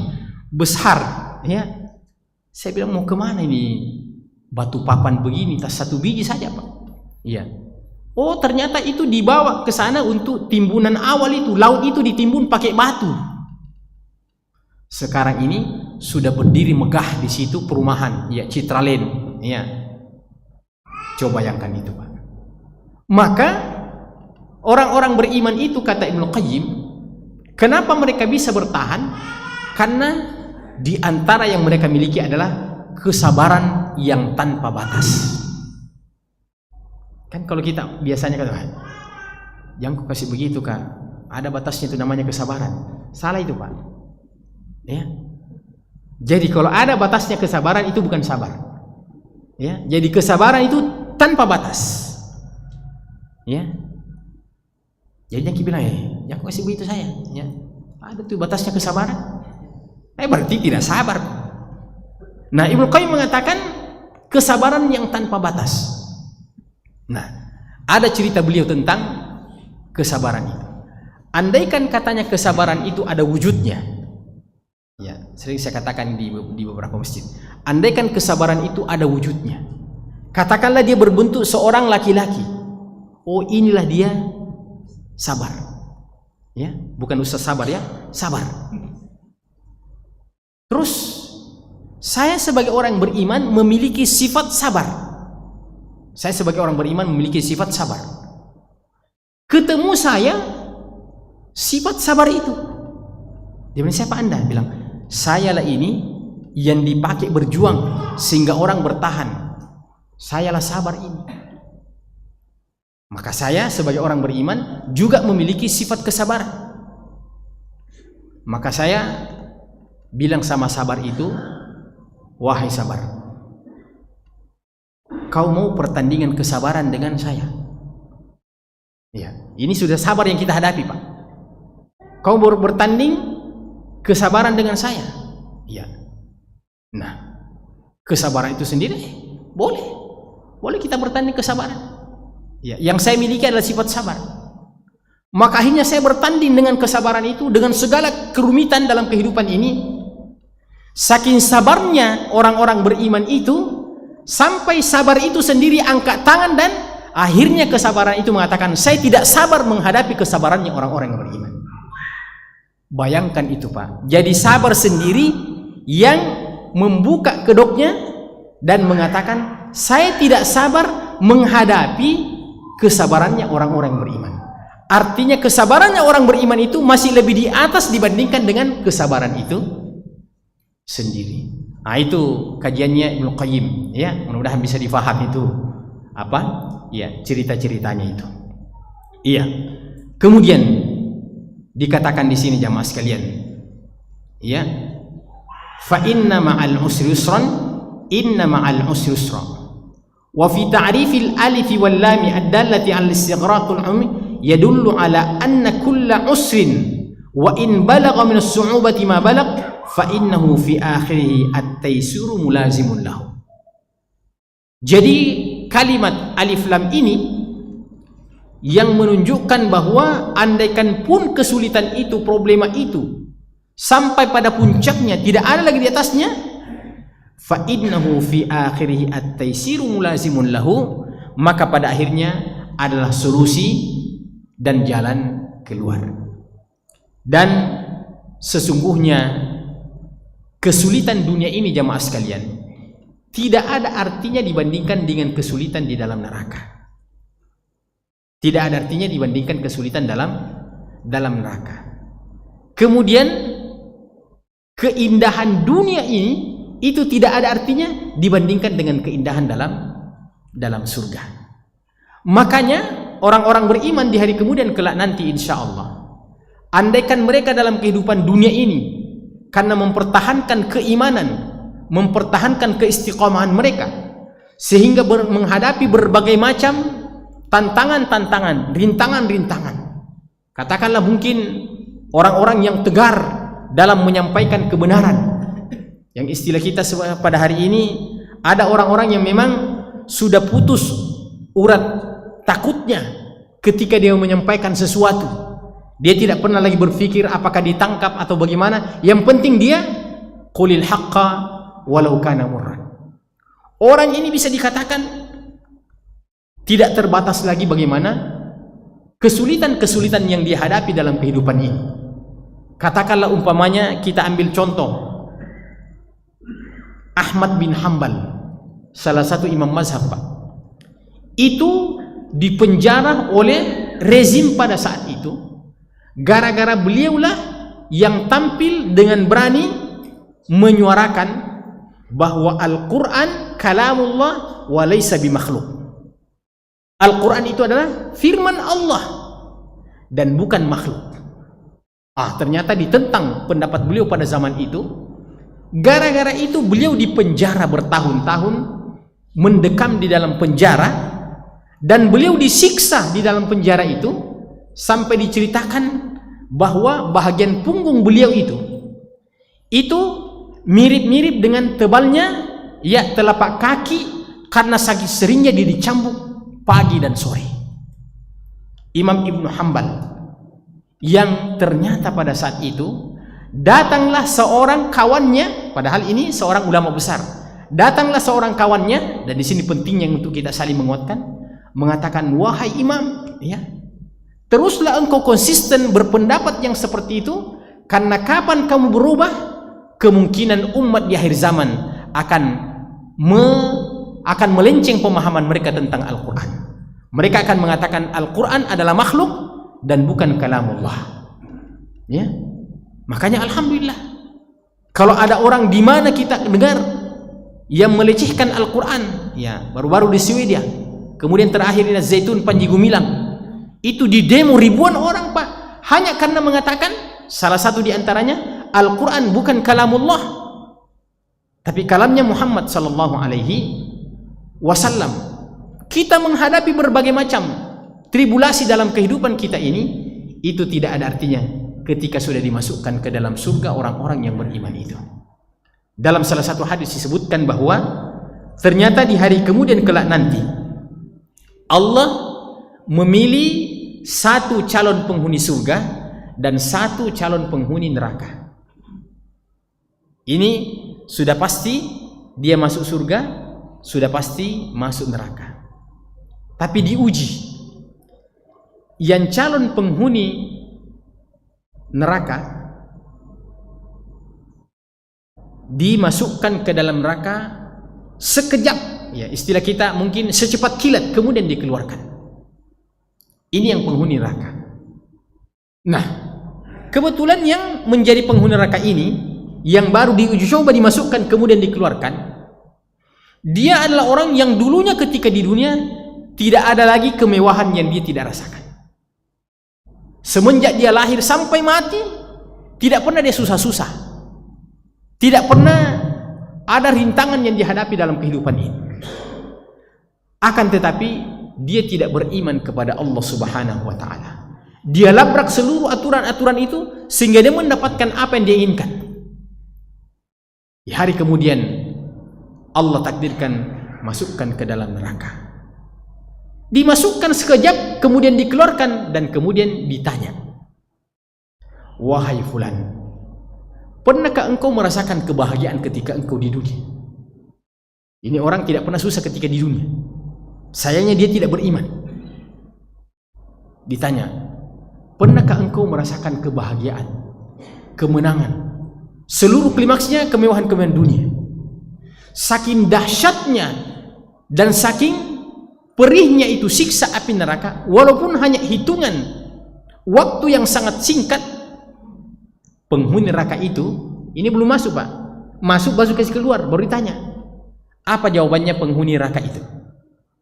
besar, ya. Saya bilang, mau kemana ini batu papan begini, tas satu biji saja, Pak. Iya. Oh, ternyata itu dibawa ke sana untuk timbunan awal itu, laut itu ditimbun pakai batu. Sekarang ini sudah berdiri megah di situ perumahan, ya, Citralen, ya. Coba bayangkan itu, Pak. Maka orang-orang beriman itu, kata Ibnu Qayyim, kenapa mereka bisa bertahan? Karena di antara yang mereka miliki adalah kesabaran yang tanpa batas. Kan kalau kita biasanya kata, jangan kau kasih begitu, Kak, ada batasnya, itu namanya kesabaran. Salah itu, Pak, ya. Jadi kalau ada batasnya kesabaran itu bukan sabar, ya. Jadi kesabaran itu tanpa batas, ya. Jadi yang bilang, jangan kasih begitu saya, ya. Ada tuh batasnya kesabaran, berarti tidak sabar. Nah, Ibnu Qayyim mengatakan kesabaran yang tanpa batas. Nah, ada cerita beliau tentang kesabaran itu. Andaikan katanya kesabaran itu ada wujudnya, ya, sering saya katakan di beberapa masjid. Andaikan kesabaran itu ada wujudnya, katakanlah dia berbentuk seorang laki-laki. Oh, inilah dia sabar, ya, bukan ustaz sabar, ya, sabar. Terus saya sebagai orang beriman memiliki sifat sabar. Saya sebagai orang beriman memiliki sifat sabar. Ketemu saya sifat sabar itu. Dia bilang, siapa Anda? Bilang, sayalah ini yang dipakai berjuang sehingga orang bertahan. Sayalah sabar ini. Maka saya sebagai orang beriman juga memiliki sifat kesabaran. Maka saya bilang sama sabar itu, wahai sabar, kau mau pertandingan kesabaran dengan saya? Ya, ini sudah sabar yang kita hadapi, Pak. Kau mau bertanding kesabaran dengan saya? Ya. Nah, kesabaran itu sendiri boleh kita bertanding kesabaran. Ya, yang saya miliki adalah sifat sabar. Maka akhirnya saya bertanding dengan kesabaran itu dengan segala kerumitan dalam kehidupan ini. Saking sabarnya orang-orang beriman itu, sampai sabar itu sendiri angkat tangan dan akhirnya kesabaran itu mengatakan, saya tidak sabar menghadapi kesabarannya orang-orang yang beriman. Bayangkan itu, Pak. Jadi sabar sendiri yang membuka kedoknya dan mengatakan, saya tidak sabar menghadapi kesabarannya orang-orang yang beriman. Artinya kesabarannya orang beriman itu masih lebih di atas dibandingkan dengan kesabaran itu sendiri. Nah, itu kajiannya Ibnu Qayyim, ya. Mudah-mudahan bisa difaham itu apa, ya, cerita-ceritanya itu. Iya. Kemudian dikatakan di sini jamaah sekalian, ya, fa inna ma'al usri yusran, inna ma'al usri yusra. Wa fi ta'rifil alif wal lam ad-dallati 'ala al-istighraqul 'ummi yadullu ala anna kulla usrin wa in balagha min as-su'ubati ma balagha fa innahu fi akhirih at-taysuru mulazimun lahu. Jadi kalimat alif lam ini yang menunjukkan bahwa andaikan pun kesulitan itu, problema itu sampai pada puncaknya, tidak ada lagi di atasnya, fa innahu fi akhirih at-taysiru mulazimun lahu, maka pada akhirnya adalah solusi dan jalan keluar. Dan sesungguhnya kesulitan dunia ini jamaah sekalian tidak ada artinya dibandingkan dengan kesulitan di dalam neraka. Tidak ada artinya dibandingkan kesulitan dalam neraka. Kemudian keindahan dunia ini itu tidak ada artinya dibandingkan dengan keindahan dalam surga. Makanya orang-orang beriman di hari kemudian kelak nanti insya Allah, andaikan mereka dalam kehidupan dunia ini karena mempertahankan keimanan, mempertahankan keistiqomahan mereka, sehingga menghadapi berbagai macam tantangan-tantangan, rintangan-rintangan. Katakanlah mungkin orang-orang yang tegar dalam menyampaikan kebenaran. Yang istilah kita pada hari ini, ada orang-orang yang memang sudah putus urat takutnya ketika dia menyampaikan sesuatu. Dia tidak pernah lagi berpikir apakah ditangkap atau bagaimana. Yang penting dia qulil haqqa walau kana murran. Orang ini bisa dikatakan tidak terbatas lagi bagaimana kesulitan-kesulitan yang dihadapi dalam kehidupan ini. Katakanlah umpamanya kita ambil contoh Ahmad bin Hanbal, salah satu imam mazhab, Pak. Itu dipenjara oleh rezim pada saat itu gara-gara beliaulah yang tampil dengan berani menyuarakan bahwa Al-Quran kalamullah wa laysa bimakhluk. Al-Quran itu adalah firman Allah dan bukan makhluk. Ternyata ditentang pendapat beliau pada zaman itu. Gara-gara itu beliau dipenjara bertahun-tahun, mendekam di dalam penjara, dan beliau disiksa di dalam penjara itu sampai diceritakan bahwa bahagian punggung beliau itu mirip-mirip dengan tebalnya telapak kaki karena saking seringnya dia dicambuk pagi dan sore. Imam Ibnu Hanbal yang ternyata pada saat itu datanglah seorang kawannya, padahal ini seorang ulama besar. Datanglah seorang kawannya, dan di sini pentingnya untuk kita saling menguatkan, mengatakan, wahai imam, teruslah engkau konsisten berpendapat yang seperti itu, karena kapan kamu berubah, kemungkinan umat di akhir zaman akan melenceng pemahaman mereka tentang Al-Quran. Mereka akan mengatakan Al-Quran adalah makhluk dan bukan kalamullah. Makanya alhamdulillah, kalau ada orang di mana kita dengar yang melecehkan Al-Quran, baru-baru di Swedia, kemudian terakhir di Zaitun Panji Gumilang, itu di demo ribuan orang, Pak, hanya karena mengatakan salah satu di antaranya Al-Quran bukan kalamullah, tapi kalamnya Muhammad sallallahu alaihi wasallam. Kita menghadapi berbagai macam tribulasi dalam kehidupan kita ini, itu tidak ada artinya ketika sudah dimasukkan ke dalam surga orang-orang yang beriman itu. Dalam salah satu hadis disebutkan bahwa ternyata di hari kemudian kelak nanti Allah memilih satu calon penghuni surga dan satu calon penghuni neraka. Ini sudah pasti dia masuk surga, sudah pasti masuk neraka. Tapi diuji, yang calon penghuni neraka dimasukkan ke dalam neraka sekejap, istilah kita mungkin secepat kilat, kemudian dikeluarkan. Ini yang penghuni neraka. Nah, kebetulan yang menjadi penghuni neraka ini, yang baru diuji coba dimasukkan kemudian dikeluarkan, dia adalah orang yang dulunya ketika di dunia tidak ada lagi kemewahan yang dia tidak rasakan. Semenjak dia lahir sampai mati, tidak pernah dia susah-susah, tidak pernah ada rintangan yang dihadapi dalam kehidupan ini. Akan tetapi dia tidak beriman kepada Allah Subhanahu wa ta'ala. Dia labrak seluruh aturan-aturan itu sehingga dia mendapatkan apa yang dia inginkan. Di hari kemudian Allah takdirkan masukkan ke dalam neraka. Dimasukkan sekejap, kemudian dikeluarkan, dan kemudian ditanya, wahai fulan, pernahkah engkau merasakan kebahagiaan ketika engkau di dunia? Ini orang tidak pernah susah ketika di dunia. Sayangnya dia tidak beriman. Ditanya, pernahkah engkau merasakan kebahagiaan, kemenangan, seluruh klimaksnya kemewahan-kemewahan dunia? Saking dahsyatnya dan saking perihnya itu siksa api neraka, walaupun hanya hitungan waktu yang sangat singkat, penghuni neraka itu, ini belum masuk, Pak, masuk kasih keluar, baru ditanya apa jawabannya penghuni neraka itu.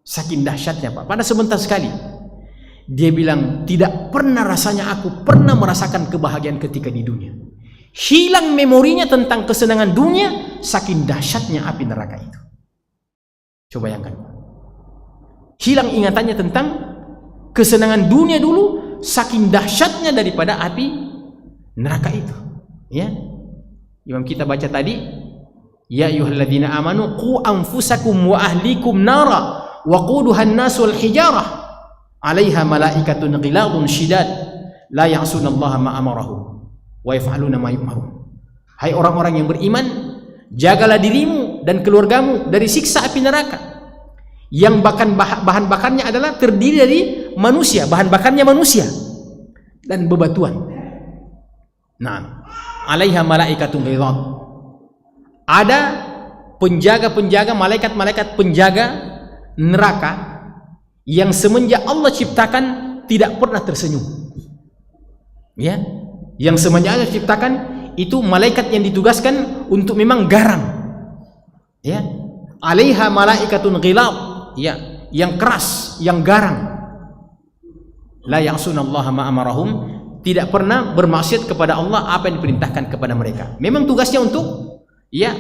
Saking dahsyatnya, Pak, pada sebentar sekali dia bilang, tidak pernah rasanya aku pernah merasakan kebahagiaan ketika di dunia. Hilang memorinya tentang kesenangan dunia, saking dahsyatnya api neraka itu. Coba bayangkan, hilang ingatannya tentang kesenangan dunia dulu saking dahsyatnya daripada api neraka itu. Ya, Imam kita baca tadi, ya ayyuhalladzina amanu qu anfusakum wa ahlikum nara waquduha an-nasu wal hijarah 'alaiha malaikatun ghiladun shidad la ya'sunallaha ma amarahum wa yaf'aluna ma yu'marun. Hai orang-orang yang beriman, jagalah dirimu dan keluargamu dari siksa api neraka yang bahan bakarnya adalah terdiri dari manusia, bahan bakarnya manusia dan bebatuan. Nah, 'alaiha malaikatun ghilad. Ada penjaga-penjaga, malaikat-malaikat penjaga neraka yang semenjak Allah ciptakan tidak pernah tersenyum. Ya, yang semenjak Allah ciptakan itu malaikat yang ditugaskan untuk memang garang. Ya, 'alaiha malaikatun ghilad. Ya, yang keras, yang garang. La ya'sunallaha ma amarahum, tidak pernah bermaksiat kepada Allah apa yang diperintahkan kepada mereka. Memang tugasnya untuk, ya,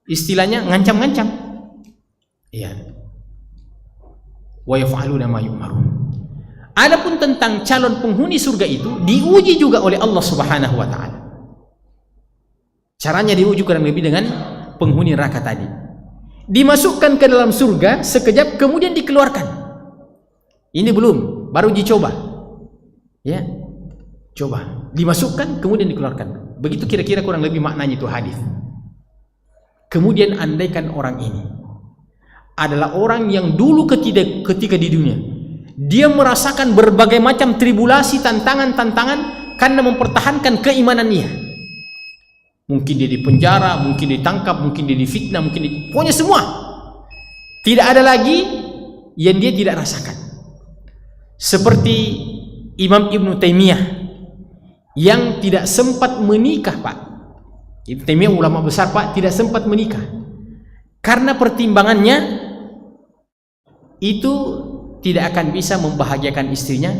istilahnya ngancam-ngancam. Ya. Wa yaf'aluna ma yu'marun. Adapun tentang calon penghuni surga itu diuji juga oleh Allah Subhanahu wa taala. Caranya diuji kurang lebih dengan penghuni neraka tadi. Dimasukkan ke dalam surga sekejap kemudian dikeluarkan. Ini belum, baru dicoba. Ya. Coba dimasukkan kemudian dikeluarkan. Begitu kira-kira kurang lebih maknanya itu hadis. Kemudian andaikan orang ini adalah orang yang dulu ketika di dunia dia merasakan berbagai macam tribulasi, tantangan-tantangan karena mempertahankan keimanannya. Mungkin dia dipenjara, mungkin ditangkap, mungkin dia difitnah, pokoknya semua. Tidak ada lagi yang dia tidak rasakan. Seperti Imam Ibnu Taimiyah yang tidak sempat menikah, Pak. Ibnu Taimiyah ulama besar, Pak, tidak sempat menikah karena pertimbangannya itu tidak akan bisa membahagiakan istrinya,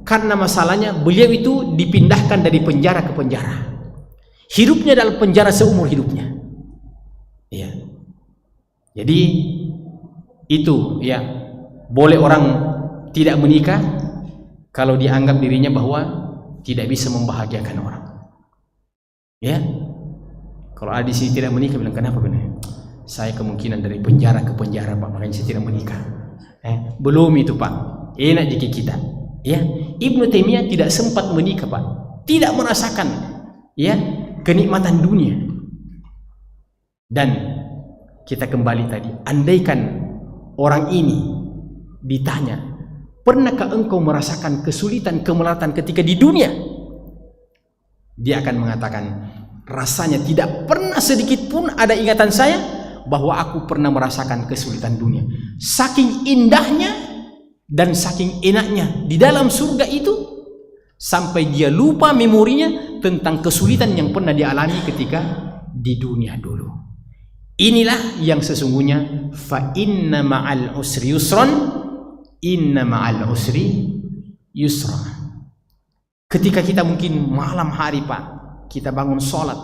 karena masalahnya beliau itu dipindahkan dari penjara ke penjara. Hidupnya dalam penjara seumur hidupnya. Ya. Jadi itu, ya, boleh orang tidak menikah kalau dianggap dirinya bahwa tidak bisa membahagiakan orang. Ya. Kalau ada di sini tidak menikah, bilang kenapa benar? Saya kemungkinan dari penjara ke penjara, Pak, makanya saya tidak menikah. Belum itu, Pak. Enak jika kita. Ya, Ibnu Taimiyah tidak sempat menikah, Pak. Tidak merasakan, ya, kenikmatan dunia. Dan kita kembali tadi, andaikan orang ini ditanya, pernahkah engkau merasakan kesulitan, kemelaratan ketika di dunia? Dia akan mengatakan, rasanya tidak pernah sedikit pun ada ingatan saya bahwa aku pernah merasakan kesulitan dunia. Saking indahnya dan saking enaknya di dalam surga itu, sampai dia lupa memorinya tentang kesulitan yang pernah dialami ketika di dunia dulu. Inilah yang sesungguhnya fa inna ma'al usri yusran, inna ma'al usri yusra. Ketika kita mungkin malam hari, Pak, kita bangun sholat,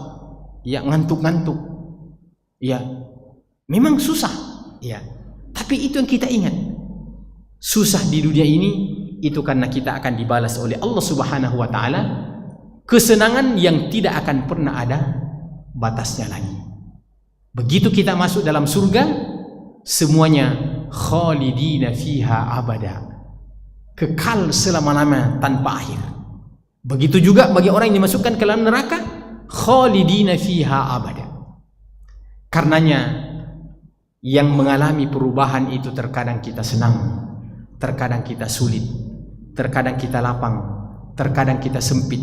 ya, ngantuk-ngantuk, ya, memang susah, ya, tapi itu yang kita ingat. Susah di dunia ini itu karena kita akan dibalas oleh Allah Subhanahu wa taala kesenangan yang tidak akan pernah ada batasnya lagi. Begitu kita masuk dalam surga, semuanya khalidina fiha abada, kekal selama-lamanya tanpa akhir. Begitu juga bagi orang yang dimasukkan ke dalam neraka, khalidina fiha abada. Karenanya yang mengalami perubahan itu terkadang kita senang, terkadang kita sulit, terkadang kita lapang, terkadang kita sempit,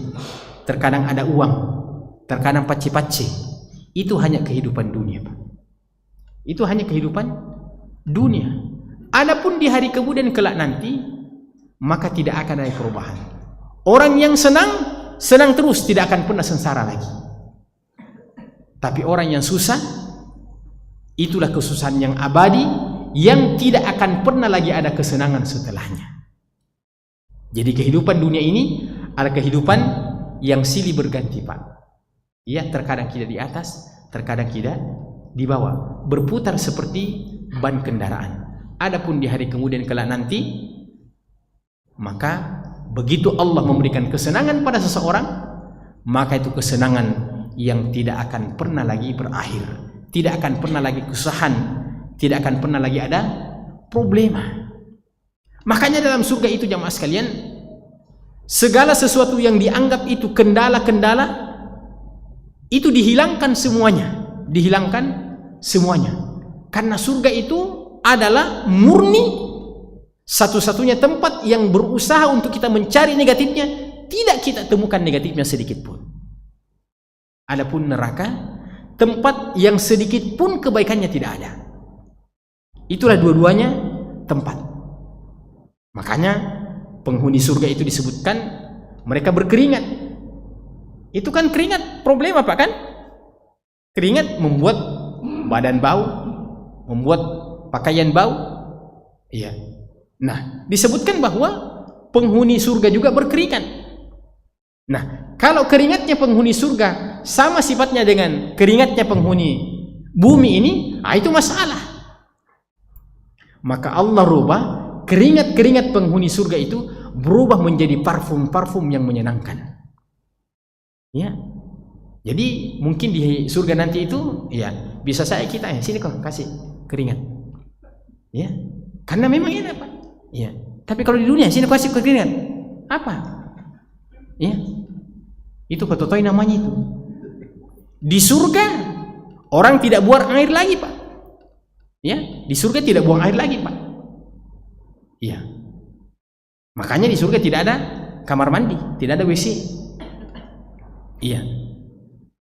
terkadang ada uang, terkadang pace-pace. Itu hanya kehidupan dunia, Pak. Itu hanya kehidupan dunia. Adapun di hari kemudian kelak nanti, maka tidak akan ada perubahan. Orang yang senang, senang terus, tidak akan pernah sengsara lagi. Tapi orang yang susah, itulah kesusahan yang abadi, yang tidak akan pernah lagi ada kesenangan setelahnya. Jadi kehidupan dunia ini adalah kehidupan yang silih berganti, Pak. Ya, terkadang kita di atas, terkadang kita di bawah, berputar seperti ban kendaraan. Adapun di hari kemudian kelak nanti, Maka begitu Allah memberikan kesenangan pada seseorang, maka itu kesenangan yang tidak akan pernah lagi berakhir, tidak akan pernah lagi kesusahan, tidak akan pernah lagi ada problema. Makanya dalam surga itu jamaah sekalian, segala sesuatu yang dianggap itu kendala-kendala itu dihilangkan semuanya, karena surga itu adalah murni satu-satunya tempat yang berusaha untuk kita mencari negatifnya, tidak kita temukan negatifnya sedikit pun. Adapun neraka, tempat yang sedikit pun kebaikannya tidak ada. Itulah dua-duanya tempat. Makanya penghuni surga itu disebutkan mereka berkeringat. Itu kan keringat problem apa kan? Keringat membuat badan bau, membuat pakaian bau. Iya. Nah, disebutkan bahwa penghuni surga juga berkeringat. Nah, kalau keringatnya penghuni surga sama sifatnya dengan keringatnya penghuni bumi ini, itu masalah. Maka Allah rubah keringat-keringat penghuni surga itu berubah menjadi parfum-parfum yang menyenangkan. Ya. Jadi mungkin di surga nanti itu ya bisa saya kita sini kok kasih keringat. Ya. Karena memang enak, Pak. Ya. Tapi kalau di dunia sini kasih keringat. Apa? Ya. Itu ketotoi namanya itu. Di surga orang tidak buang air lagi, Pak. Ya, di surga tidak buang air lagi, Pak. Iya. Makanya di surga tidak ada kamar mandi, tidak ada WC. Iya.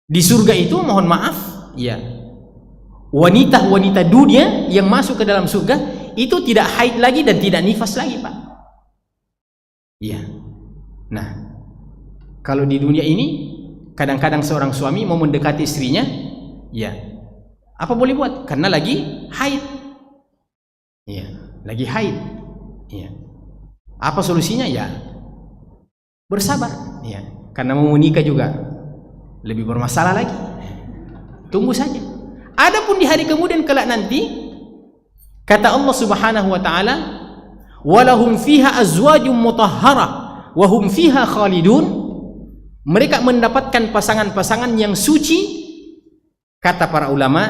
Di surga itu mohon maaf, ya. Wanita-wanita dunia yang masuk ke dalam surga itu tidak haid lagi dan tidak nifas lagi, Pak. Iya. Nah, kalau di dunia ini kadang-kadang seorang suami mau mendekati istrinya, ya. Apa boleh buat? Karena lagi haid. Iya, lagi haid. Iya. Apa solusinya? Ya, bersabar. Iya. Karena mau menikah juga lebih bermasalah lagi. Tunggu saja. Adapun di hari kemudian kelak nanti, kata Allah Subhanahu wa taala, "Walahum fiha azwajum mutahharah wa hum fiha khalidun." Mereka mendapatkan pasangan-pasangan yang suci. Kata para ulama,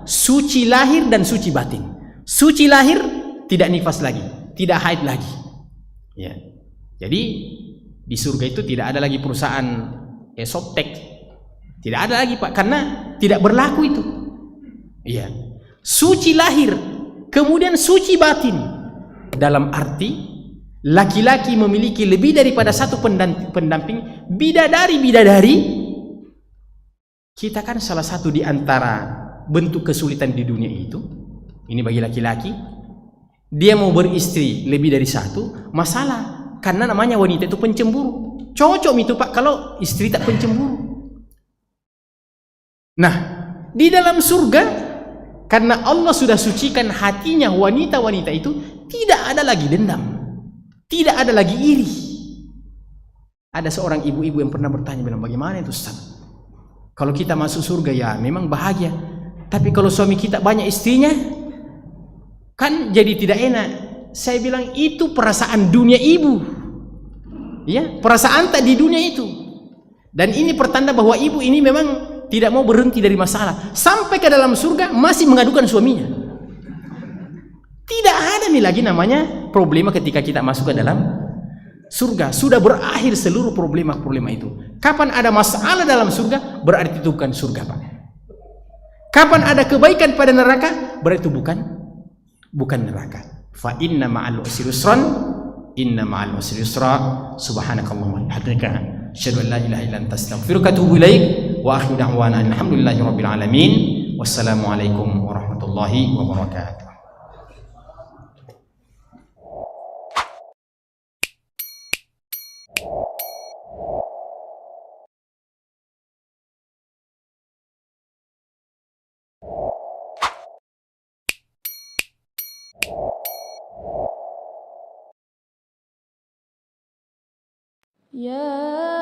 suci lahir dan suci batin. Suci lahir tidak nifas lagi, tidak haid lagi. Ya. Jadi di surga itu tidak ada lagi perusahaan softtek. Tidak ada lagi, Pak, karena tidak berlaku itu. Iya. Suci lahir, kemudian suci batin. Dalam arti laki-laki memiliki lebih daripada satu pendamping, bidadari. Kita kan salah satu di antara bentuk kesulitan di dunia itu. Ini bagi laki-laki. Dia mau beristri lebih dari satu, masalah. Karena namanya wanita itu pencemburu. Cocok itu, Pak, kalau istri tak pencemburu. Nah, di dalam surga, karena Allah sudah sucikan hatinya wanita-wanita itu, tidak ada lagi dendam, tidak ada lagi iri. Ada seorang ibu-ibu yang pernah bertanya, bilang, bagaimana itu Ustaz? Kalau kita masuk surga ya memang bahagia, tapi kalau suami kita banyak istrinya, kan jadi tidak enak. Saya bilang itu perasaan dunia ibu, ya, perasaan tak di dunia itu. Dan ini pertanda bahwa ibu ini memang tidak mau berhenti dari masalah. Sampai ke dalam surga masih mengadukan suaminya. Tidak ada nih lagi namanya problema ketika kita masuk ke dalam surga. Sudah berakhir seluruh problema-problema itu. Kapan ada masalah dalam surga, berarti itu bukan surga, Pak. Kapan ada kebaikan pada neraka, berarti itu bukan neraka. Fa inna ma'al usri yusran, inna ma'al usri yusra. Subhanakallahumma wa bihamdika, asyhadu an la ilaha illa anta, astaghfiruka wa atubu ilaik. Wa akhiru da'wana alhamdulillahirabbil alamin. Wassalamualaikum warahmatullahi wabarakatuh. Ya